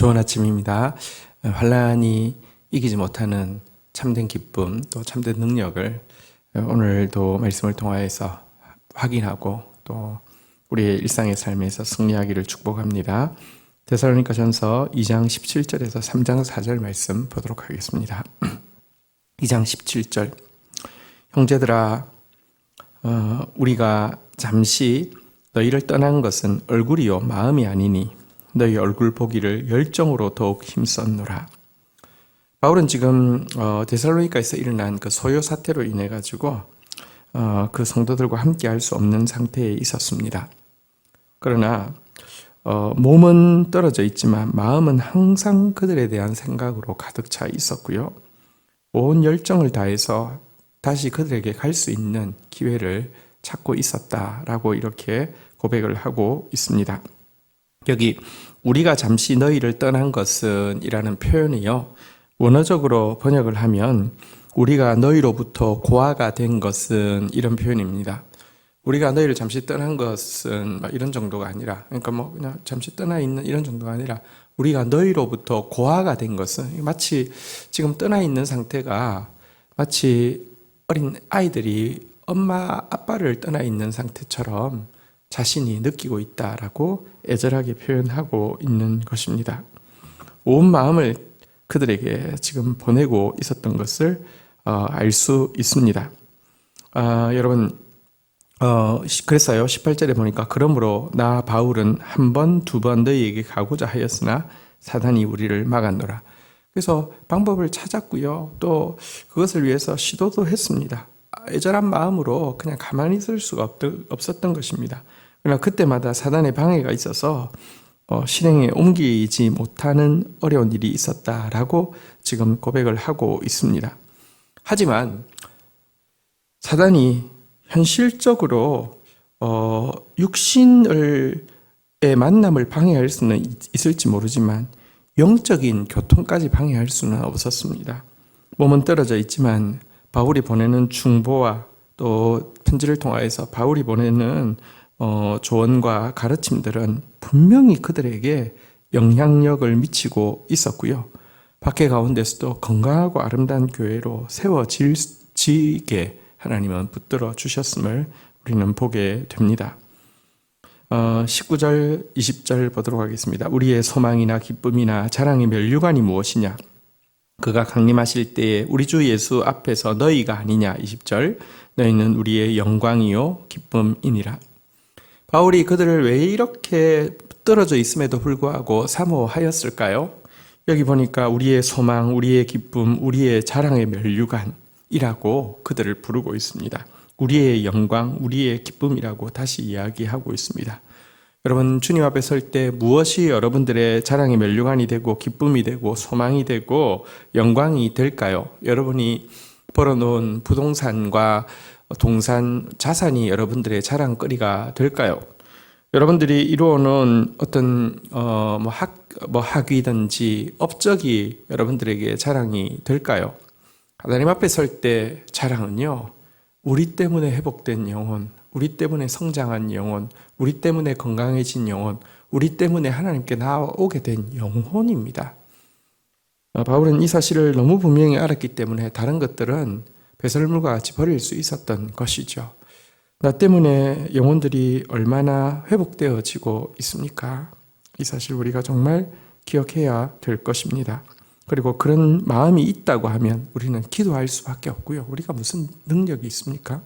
좋은 아침입니다. 환란이 이기지 못하는 참된 기쁨, 또 참된 능력을 오늘도 말씀을 통하여서 확인하고 또 우리의 일상의 삶에서 승리하기를 축복합니다. 데살로니가전서 2장 17절에서 3장 4절 말씀 보도록 하겠습니다. 2장 17절 형제들아, 우리가 잠시 너희를 떠난 것은 얼굴이요 마음이 아니니 너희 얼굴 보기를 열정으로 더욱 힘썼노라. 바울은 지금 데살로니가에서 일어난 그 소요 사태로 인해 가지고 그 성도들과 함께 할 수 없는 상태에 있었습니다. 그러나 몸은 떨어져 있지만 마음은 항상 그들에 대한 생각으로 가득 차 있었고요. 온 열정을 다해서 다시 그들에게 갈 수 있는 기회를 찾고 있었다라고 이렇게 고백을 하고 있습니다. 여기 우리가 잠시 너희를 떠난 것은 이라는 표현이요, 원어적으로 번역을 하면 우리가 너희로부터 고아가 된 것은 이런 표현입니다. 우리가 너희를 잠시 떠난 것은 이런 정도가 아니라, 그러니까 그냥 잠시 떠나 있는 이런 정도가 아니라 우리가 너희로부터 고아가 된 것은, 마치 지금 떠나 있는 상태가 마치 어린 아이들이 엄마 아빠를 떠나 있는 상태처럼 자신이 느끼고 있다라고 애절하게 표현하고 있는 것입니다. 온 마음을 그들에게 지금 보내고 있었던 것을 알 수 있습니다. 여러분, 그랬어요. 18절에 보니까 그러므로 나 바울은 한 번, 두 번 너희에게 가고자 하였으나 사단이 우리를 막았노라. 그래서 방법을 찾았고요. 또 그것을 위해서 시도도 했습니다. 애절한 마음으로 그냥 가만히 있을 수가 없었던 것입니다. 그러나 그때마다 사단의 방해가 있어서 실행에 옮기지 못하는 어려운 일이 있었다라고 지금 고백을 하고 있습니다. 하지만 사단이 현실적으로 육신의 만남을 방해할 수는 있을지 모르지만 영적인 교통까지 방해할 수는 없었습니다. 몸은 떨어져 있지만 바울이 보내는 중보와 또 편지를 통하여서 바울이 보내는 조언과 가르침들은 분명히 그들에게 영향력을 미치고 있었고요. 박해 가운데서도 건강하고 아름다운 교회로 세워지게 하나님은 붙들어 주셨음을 우리는 보게 됩니다. 19절, 20절 보도록 하겠습니다. 우리의 소망이나 기쁨이나 자랑의 면류관이 무엇이냐? 그가 강림하실 때에 우리 주 예수 앞에서 너희가 아니냐? 20절, 너희는 우리의 영광이요 기쁨이니라. 바울이 그들을 왜 이렇게 떨어져 있음에도 불구하고 사모하였을까요? 여기 보니까 우리의 소망, 우리의 기쁨, 우리의 자랑의 면류관이라고 그들을 부르고 있습니다. 우리의 영광, 우리의 기쁨이라고 다시 이야기하고 있습니다. 여러분, 주님 앞에 설 때 무엇이 여러분들의 자랑의 면류관이 되고 기쁨이 되고 소망이 되고 영광이 될까요? 여러분이 벌어놓은 부동산과 동산, 자산이 여러분들의 자랑거리가 될까요? 여러분들이 이루어놓은 어떤 학위든지 업적이 여러분들에게 자랑이 될까요? 하나님 앞에 설 때 자랑은요, 우리 때문에 회복된 영혼, 우리 때문에 성장한 영혼, 우리 때문에 건강해진 영혼, 우리 때문에 하나님께 나아오게 된 영혼입니다. 바울은 이 사실을 너무 분명히 알았기 때문에 다른 것들은 배설물과 같이 버릴 수 있었던 것이죠. 나 때문에 영혼들이 얼마나 회복되어지고 있습니까? 이 사실 우리가 정말 기억해야 될 것입니다. 그리고 그런 마음이 있다고 하면 우리는 기도할 수밖에 없고요. 우리가 무슨 능력이 있습니까?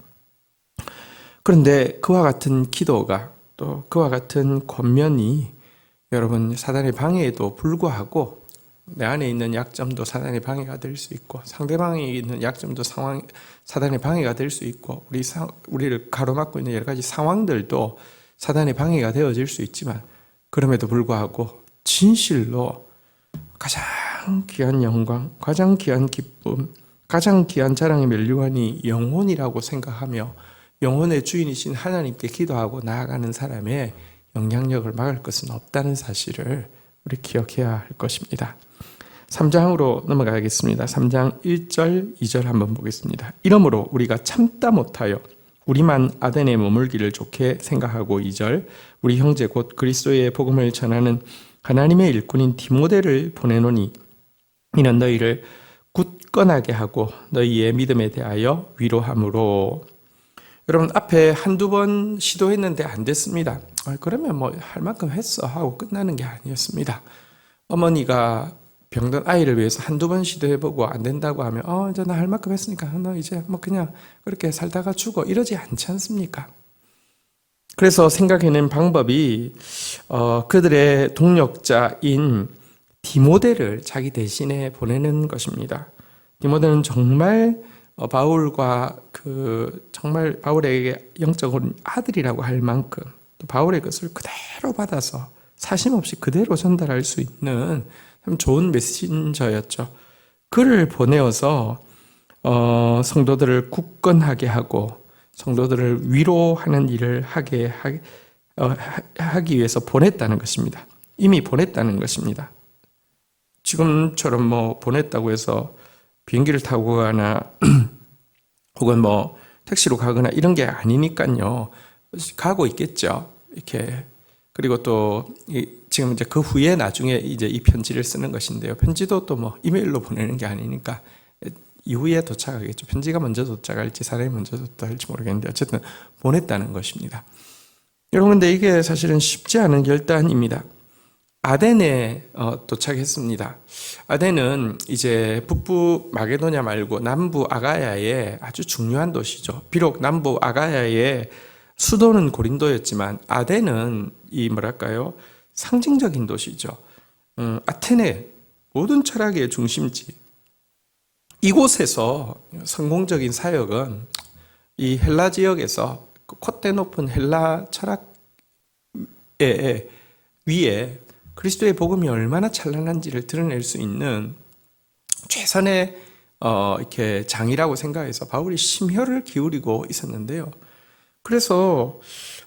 그런데 그와 같은 기도가, 또 그와 같은 권면이 여러분, 사단의 방해에도 불구하고 내 안에 있는 약점도 사단의 방해가 될 수 있고, 상대방에 있는 약점도 사단의 방해가 될 수 있고, 우리를 가로막고 있는 여러 가지 상황들도 사단의 방해가 되어질 수 있지만, 그럼에도 불구하고 진실로 가장 귀한 영광, 가장 귀한 기쁨, 가장 귀한 자랑의 면류관이 영혼이라고 생각하며 영혼의 주인이신 하나님께 기도하고 나아가는 사람의 영향력을 막을 것은 없다는 사실을 우리 기억해야 할 것입니다. 3장으로 넘어가겠습니다. 3장 1절, 2절 한번 보겠습니다. 이러므로 우리가 참다 못하여 우리만 아덴에 머물기를 좋게 생각하고 2절, 우리 형제 곧 그리스도의 복음을 전하는 하나님의 일꾼인 디모데를 보내노니 이는 너희를 굳건하게 하고 너희의 믿음에 대하여 위로함으로. 여러분, 앞에 한두 번 시도했는데 안 됐습니다. 그러면 뭐 할 만큼 했어 하고 끝나는 게 아니었습니다. 어머니가 병든 아이를 위해서 한두 번 시도해보고 안 된다고 하면 이제 나 할 만큼 했으니까 너 이제 뭐 그냥 그렇게 살다가 죽어 이러지 않지 않습니까? 그래서 생각해낸 방법이 그들의 동력자인 디모데를 자기 대신에 보내는 것입니다. 디모데는 정말 바울과 정말 바울에게 영적으로 아들이라고 할 만큼 또 바울의 것을 그대로 받아서 사심 없이 그대로 전달할 수 있는 참 좋은 메신저였죠. 그를 보내어서 성도들을 굳건하게 하고 성도들을 위로하는 일을 하기 위해서 보냈다는 것입니다. 이미 보냈다는 것입니다. 지금처럼 뭐 보냈다고 해서 비행기를 타고 가거나 혹은 뭐 택시로 가거나 이런 게 아니니까요. 가고 있겠죠. 이렇게. 그리고 또 지금 이제 그 후에 나중에 이제 이 편지를 쓰는 것인데요. 편지도 또 뭐 이메일로 보내는 게 아니니까 이후에 도착하겠죠. 편지가 먼저 도착할지 사람이 먼저 도착할지 모르겠는데 어쨌든 보냈다는 것입니다. 여러분, 근데 이게 사실은 쉽지 않은 결단입니다. 아덴에 도착했습니다. 아덴은 이제 북부 마게도냐 말고 남부 아가야의 아주 중요한 도시죠. 비록 남부 아가야의 수도는 고린도였지만 아덴은 상징적인 도시죠. 아테네, 모든 철학의 중심지. 이곳에서 성공적인 사역은 이 헬라 지역에서 콧대 높은 헬라 철학의 위에 그리스도의 복음이 얼마나 찬란한지를 드러낼 수 있는 최선의 이렇게 장이라고 생각해서 바울이 심혈을 기울이고 있었는데요. 그래서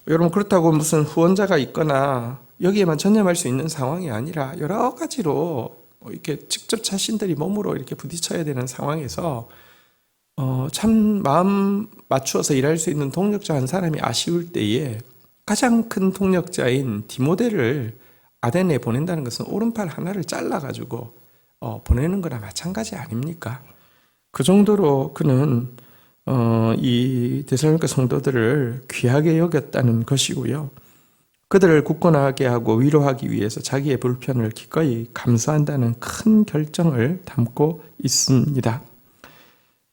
여러분, 그렇다고 무슨 후원자가 있거나 여기에만 전념할 수 있는 상황이 아니라 여러 가지로 이렇게 직접 자신들이 몸으로 이렇게 부딪혀야 되는 상황에서 참 마음 맞추어서 일할 수 있는 동력자 한 사람이 아쉬울 때에 가장 큰 동력자인 디모데를 아덴에 보낸다는 것은 오른팔 하나를 잘라가지고 보내는 거나 마찬가지 아닙니까? 그 정도로 그는 이 데살로니가 성도들을 귀하게 여겼다는 것이고요. 그들을 굳건하게 하고 위로하기 위해서 자기의 불편을 기꺼이 감수한다는 큰 결정을 담고 있습니다.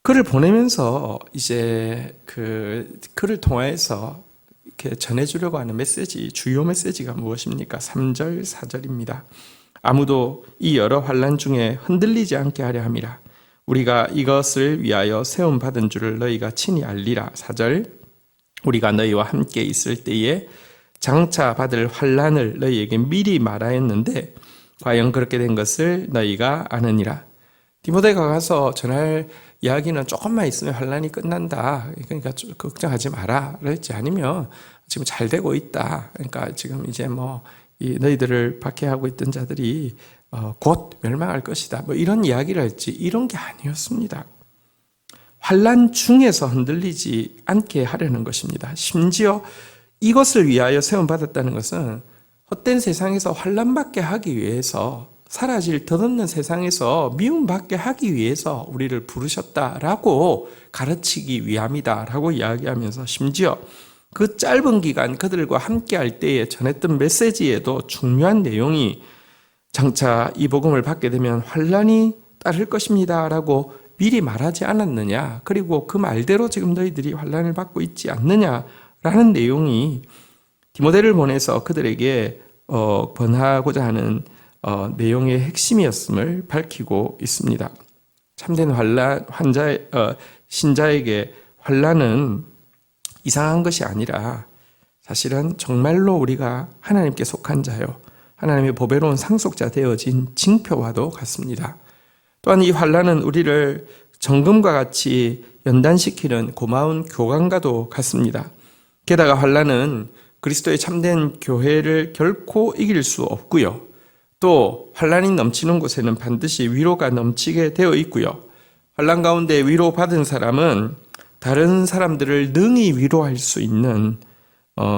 그를 보내면서 이제 그를 통해서 이렇게 전해주려고 하는 메시지, 주요 메시지가 무엇입니까? 3절, 4절입니다. 아무도 이 여러 환난 중에 흔들리지 않게 하려 함이라. 우리가 이것을 위하여 세움 받은 줄을 너희가 친히 알리라. 4절. 우리가 너희와 함께 있을 때에 장차 받을 환난을 너희에게 미리 말하였는데 과연 그렇게 된 것을 너희가 아느니라. 디모데가 가서 전할 이야기는 조금만 있으면 환난이 끝난다. 그러니까 걱정하지 마라. 그랬지. 아니면 지금 잘 되고 있다. 그러니까 지금 이제 이 너희들을 박해하고 있던 자들이 곧 멸망할 것이다. 이런 이야기를 했지. 이런 게 아니었습니다. 환난 중에서 흔들리지 않게 하려는 것입니다. 심지어 이것을 위하여 세움받았다는 것은 헛된 세상에서 환난받게 하기 위해서, 사라질 덧없는 세상에서 미움받게 하기 위해서 우리를 부르셨다라고 가르치기 위함이다라고 이야기하면서 심지어 그 짧은 기간 그들과 함께 할 때에 전했던 메시지에도 중요한 내용이 장차 이 복음을 받게 되면 환난이 따를 것입니다라고 미리 말하지 않았느냐, 그리고 그 말대로 지금 너희들이 환난을 받고 있지 않느냐라는 내용이 디모데를 보내서 그들에게 권하고자 하는 내용의 핵심이었음을 밝히고 있습니다. 참된 신자에게 환난은 이상한 것이 아니라 사실은 정말로 우리가 하나님께 속한 자요, 하나님의 보배로운 상속자 되어진 징표와도 같습니다. 또한 이 환난은 우리를 정금과 같이 연단시키는 고마운 교감과도 같습니다. 게다가 환난은 그리스도의 참된 교회를 결코 이길 수 없고요. 또 환난이 넘치는 곳에는 반드시 위로가 넘치게 되어 있고요. 환난 가운데 위로받은 사람은 다른 사람들을 능히 위로할 수 있는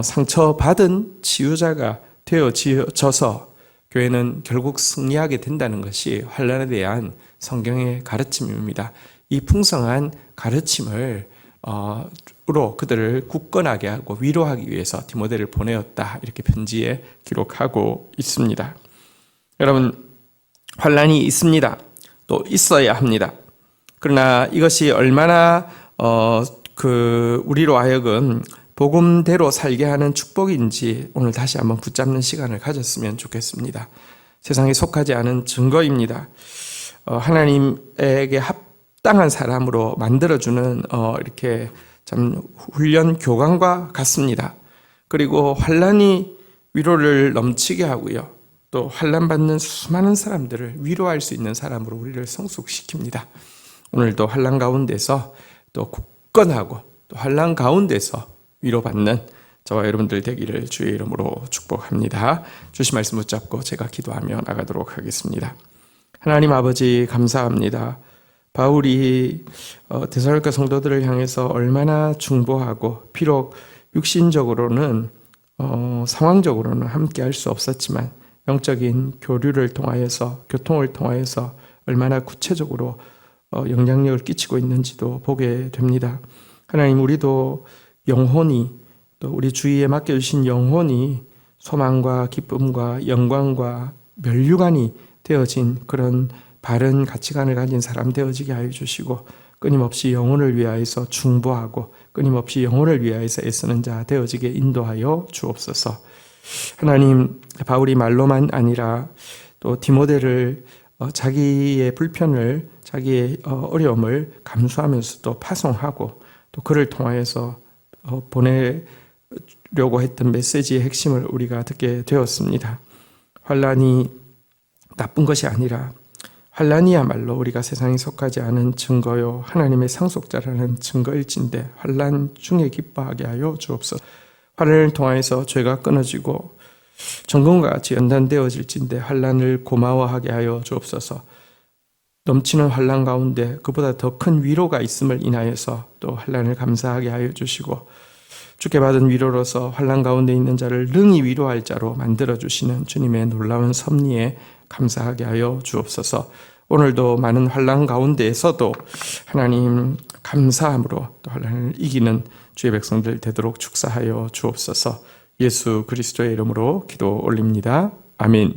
상처받은 치유자가 되어져서 교회는 결국 승리하게 된다는 것이 환난에 대한 성경의 가르침입니다. 이 풍성한 가르침을 으로 그들을 굳건하게 하고 위로하기 위해서 디모데를 보내었다. 이렇게 편지에 기록하고 있습니다. 여러분, 환난이 있습니다. 또 있어야 합니다. 그러나 이것이 얼마나 우리로 하여금 복음대로 살게 하는 축복인지 오늘 다시 한번 붙잡는 시간을 가졌으면 좋겠습니다. 세상에 속하지 않은 증거입니다. 하나님에게 합당한 사람으로 만들어주는 이렇게 참 훈련 교관과 같습니다. 그리고 환난이 위로를 넘치게 하고요. 또 환난 받는 수많은 사람들을 위로할 수 있는 사람으로 우리를 성숙시킵니다. 오늘도 환난 가운데서 또 굳건하고 또 환난 가운데서 위로받는 저와 여러분들 되기를 주의 이름으로 축복합니다. 주신 말씀 붙잡고 제가 기도하며 나가도록 하겠습니다. 하나님 아버지 감사합니다. 바울이 데살로니가 성도들을 향해서 얼마나 중보하고 비록 육신적으로는 상황적으로는 함께 할 수 없었지만 영적인 교류를 통하여서 교통을 통하여서 얼마나 구체적으로 영향력을 끼치고 있는지도 보게 됩니다. 하나님 우리도 영혼이 또 우리 주위에 맡겨주신 영혼이 소망과 기쁨과 영광과 면류관이 되어진 그런 바른 가치관을 가진 사람 되어지게 하여 주시고 끊임없이 영혼을 위하여서 중보하고 끊임없이 영혼을 위하여서 애쓰는 자 되어지게 인도하여 주옵소서. 하나님 바울이 말로만 아니라 또 디모데를 자기의 불편을 자기의 어려움을 감수하면서도 파송하고 또 그를 통하여서 보내려고 했던 메시지의 핵심을 우리가 듣게 되었습니다. 환난이 나쁜 것이 아니라 환난이야말로 우리가 세상에 속하지 않은 증거요 하나님의 상속자라는 증거일진데 환난 중에 기뻐하게 하여 주옵소서. 환난을 통하여서 죄가 끊어지고 정금과 같이 연단되어질진데 환난을 고마워하게 하여 주옵소서. 넘치는 환난 가운데 그보다 더 큰 위로가 있음을 인하여서 또 환난을 감사하게 하여 주시고 주께 받은 위로로서 환난 가운데 있는 자를 능히 위로할 자로 만들어주시는 주님의 놀라운 섭리에 감사하게 하여 주옵소서. 오늘도 많은 환난 가운데에서도 하나님 감사함으로 또 환난을 이기는 주의 백성들 되도록 축사하여 주옵소서. 예수 그리스도의 이름으로 기도 올립니다. 아멘.